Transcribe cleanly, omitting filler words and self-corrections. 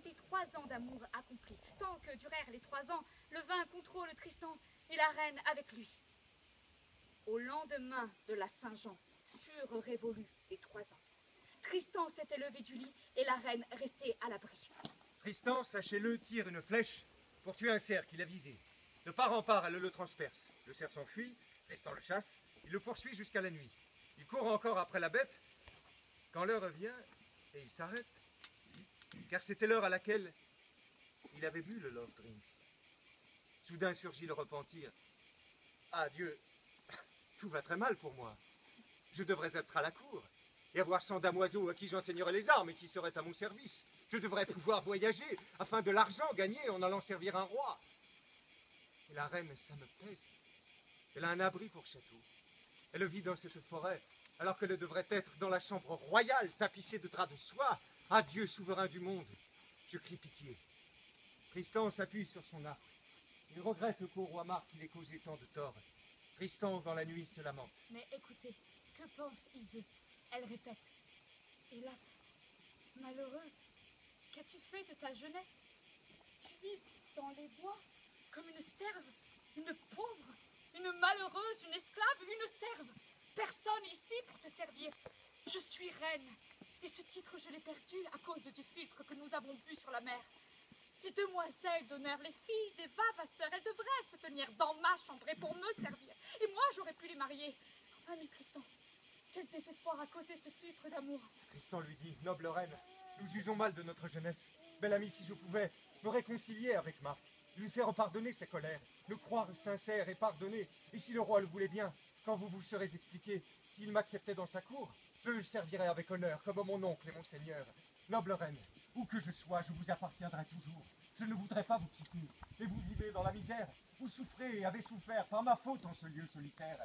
compter 3 ans d'amour accompli. Tant que durèrent les 3 ans, le vin contrôle Tristan et la reine avec lui. Au lendemain de la Saint-Jean, furent révolus les 3 ans. Tristan s'était levé du lit et la reine restait à l'abri. Tristan, sachez-le, tire une flèche pour tuer un cerf qu'il a visé. De part en part, elle le transperce. Le cerf s'enfuit, Tristan le chasse, il le poursuit jusqu'à la nuit. Il court encore après la bête, quand l'heure vient, et il s'arrête, car c'était l'heure à laquelle il avait bu le love drink. Soudain surgit le repentir. Ah Dieu, tout va très mal pour moi. Je devrais être à la cour et avoir 100 damoiseaux à qui j'enseignerais les armes et qui seraient à mon service. Je devrais pouvoir voyager afin de l'argent gagné en allant servir un roi. Et la reine, ça me pèse. Elle a un abri pour château. Elle vit dans cette forêt, alors qu'elle devrait être dans la chambre royale, tapissée de draps de soie. Adieu, souverain du monde. Je crie pitié. Tristan s'appuie sur son arc. Il regrette qu'au roi Marc il ait causé tant de tort. Tristan, dans la nuit, se lamente. Mais écoutez, que pense Isée? Elle répète. Hélas, malheureuse, qu'as-tu fait de ta jeunesse? Tu vis dans les bois comme une serve, une pauvre, une malheureuse, une esclave, une serve. Personne ici pour te servir. Je suis reine, et ce titre je l'ai perdu à cause du filtre que nous avons bu sur la mer. Les demoiselles d'honneur, les filles des vavasseurs, elles devraient se tenir dans ma chambre pour me servir. Et moi, j'aurais pu les marier. Enfin, mais Tristan, quel désespoir à causer ce filtre d'amour. Tristan lui dit, noble reine, nous usons mal de notre jeunesse. Belle amie, si je pouvais me réconcilier avec Marc, lui faire pardonner ses colères, le croire sincère et pardonner. Et si le roi le voulait bien, quand vous vous serez expliqué, s'il m'acceptait dans sa cour, je le servirai avec honneur, comme mon oncle et mon seigneur. Noble reine, où que je sois, je vous appartiendrai toujours. Je ne voudrais pas vous quitter. Et vous vivez dans la misère, vous souffrez et avez souffert par ma faute en ce lieu solitaire.